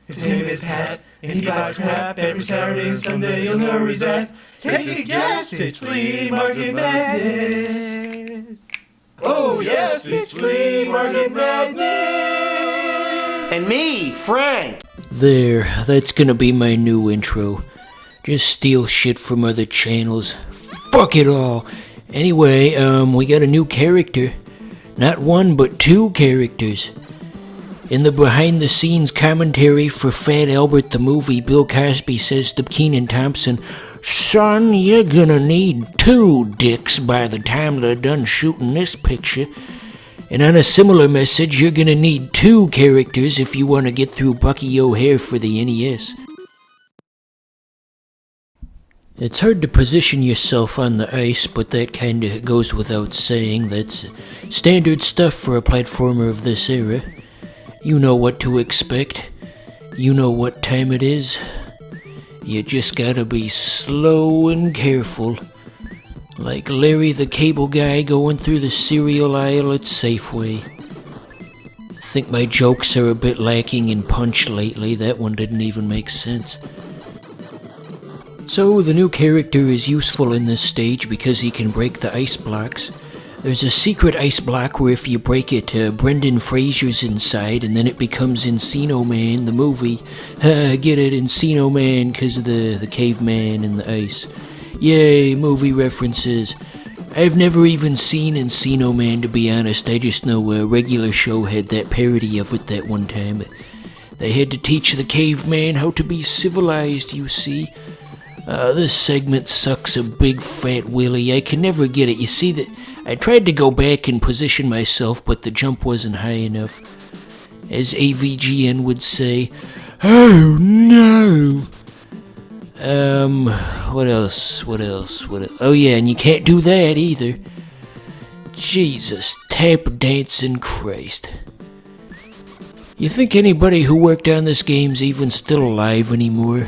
His name is Pat, and he buys crap every Saturday and Sunday. You'll know where he's at. Take a guess, it's Flea Market Madness. Oh yes, it's Flea Market Madness. And me, Frank. There, that's gonna be my new intro. Just steal shit from other channels. Fuck it all. Anyway, we got a new character. Not one, but two characters. In the behind-the-scenes commentary for Fat Albert the movie, Bill Cosby says to Kenan Thompson, "Son, you're gonna need two dicks by the time they're done shooting this picture." And on a similar message, you're gonna need two characters if you want to get through Bucky O'Hare for the NES. It's hard to position yourself on the ice, but that kinda goes without saying. That's standard stuff for a platformer of this era. You know what to expect. You know what time it is. You just gotta be slow and careful. Like Larry the Cable Guy going through the cereal aisle at Safeway. I think my jokes are a bit lacking in punch lately. That one didn't even make sense. So, the new character is useful in this stage because he can break the ice blocks. There's a secret ice block where if you break it, Brendan Fraser's inside, and then it becomes Encino Man, the movie. Get it, Encino Man, because of the caveman and the ice. Yay, movie references. I've never even seen Encino Man, to be honest. I just know a regular show had that parody of it that one time. They had to teach the caveman how to be civilized, you see. This segment sucks a big fat willy. I can never get it. You see that I tried to go back and position myself, but the jump wasn't high enough. As AVGN would say, "Oh no!" What else? Oh yeah, and you can't do that either. Jesus, tap dancing Christ. You think anybody who worked on this game's even still alive anymore?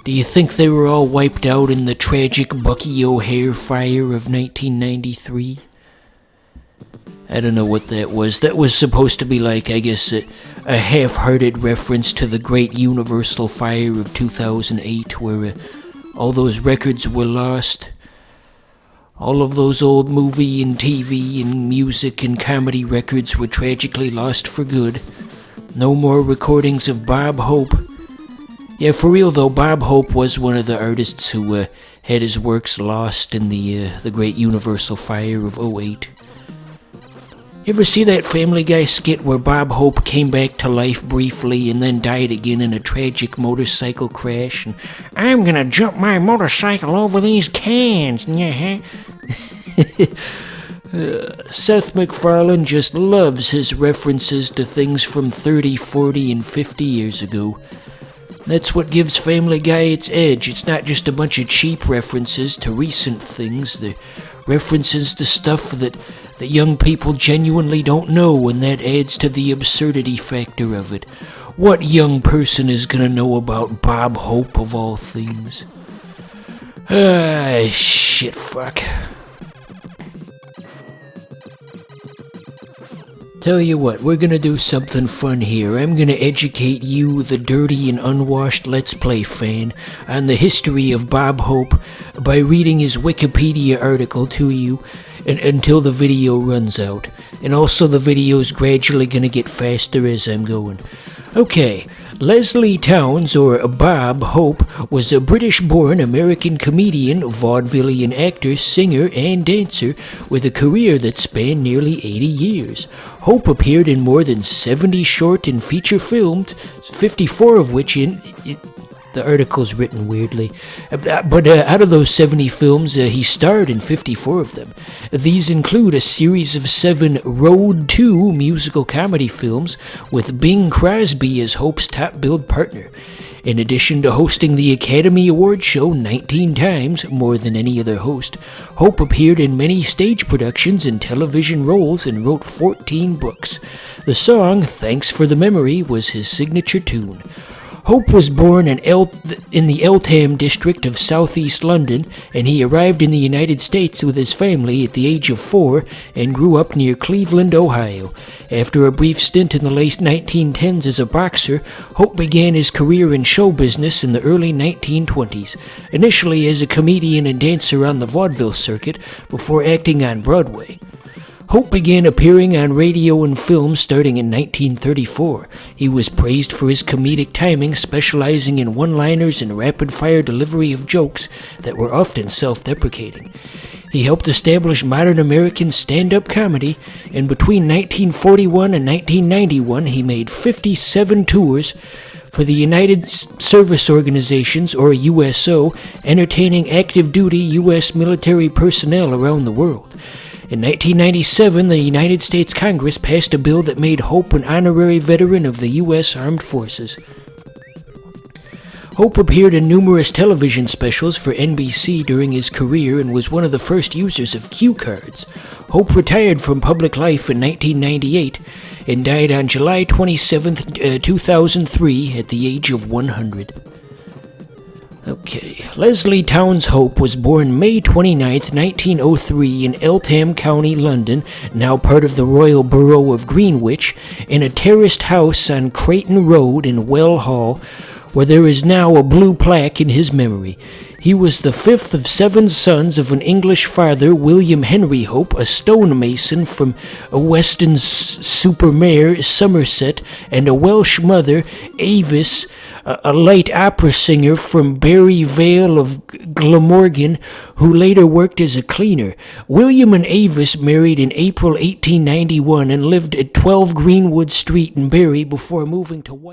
Do you think they were all wiped out in the tragic Bucky O'Hare fire of 1993? I don't know what that was. That was supposed to be like, I guess, a half-hearted reference to the great Universal fire of 2008, where all those records were lost. All of those old movie and TV and music and comedy records were tragically lost for good. No more recordings of Bob Hope. Yeah, for real though, Bob Hope was one of the artists who had his works lost in the great Universal fire of '08. You ever see that Family Guy skit where Bob Hope came back to life briefly and then died again in a tragic motorcycle crash? And I'm gonna jump my motorcycle over these cans, Seth MacFarlane just loves his references to things from 30, 40, and 50 years ago. That's what gives Family Guy its edge. It's not just a bunch of cheap references to recent things. They're references to stuff that young people genuinely don't know, and that adds to the absurdity factor of it. What young person is gonna know about Bob Hope of all things? Shit, fuck. Tell you what, we're gonna do something fun here. I'm gonna educate you, the dirty and unwashed Let's Play fan, on the history of Bob Hope by reading his Wikipedia article to you until the video runs out. And also the video's gradually gonna get faster as I'm going. Okay, Leslie Towns, or Bob Hope, was a British-born American comedian, vaudevillian actor, singer, and dancer with a career that spanned nearly 80 years. Hope appeared in more than 70 short and feature films, 54 of which the article's written weirdly. But out of those 70 films, he starred in 54 of them. These include a series of 7 Road to musical comedy films with Bing Crosby as Hope's top-billed partner. In addition to hosting the Academy Award show 19 times, more than any other host, Hope appeared in many stage productions and television roles and wrote 14 books. The song, Thanks for the Memory, was his signature tune. Hope was born in the Eltham district of southeast London, and he arrived in the United States with his family at the age of 4 and grew up near Cleveland, Ohio. After a brief stint in the late 1910s as a boxer, Hope began his career in show business in the early 1920s, initially as a comedian and dancer on the vaudeville circuit before acting on Broadway. Hope began appearing on radio and film starting in 1934. He was praised for his comedic timing, specializing in one-liners and rapid-fire delivery of jokes that were often self-deprecating. He helped establish modern American stand-up comedy, and between 1941 and 1991 he made 57 tours for the United Service Organizations, or USO, entertaining active-duty U.S. military personnel around the world. In 1997, the United States Congress passed a bill that made Hope an honorary veteran of the U.S. Armed Forces. Hope appeared in numerous television specials for NBC during his career and was one of the first users of cue cards. Hope retired from public life in 1998 and died on July 27, 2003 at the age of 100. Okay, Leslie Towns Hope was born May 29, 1903 in Eltham County, London, now part of the Royal Borough of Greenwich, in a terraced house on Creighton Road in Well Hall, where there is now a blue plaque in his memory. He was the 5th of 7 sons of an English father, William Henry Hope, a stonemason from Weston-super-Mare, Somerset, and a Welsh mother, Avis, a light opera singer from Berry Vale of Glamorgan, who later worked as a cleaner. William and Avis married in April 1891 and lived at 12 Greenwood Street in Bury before moving to White.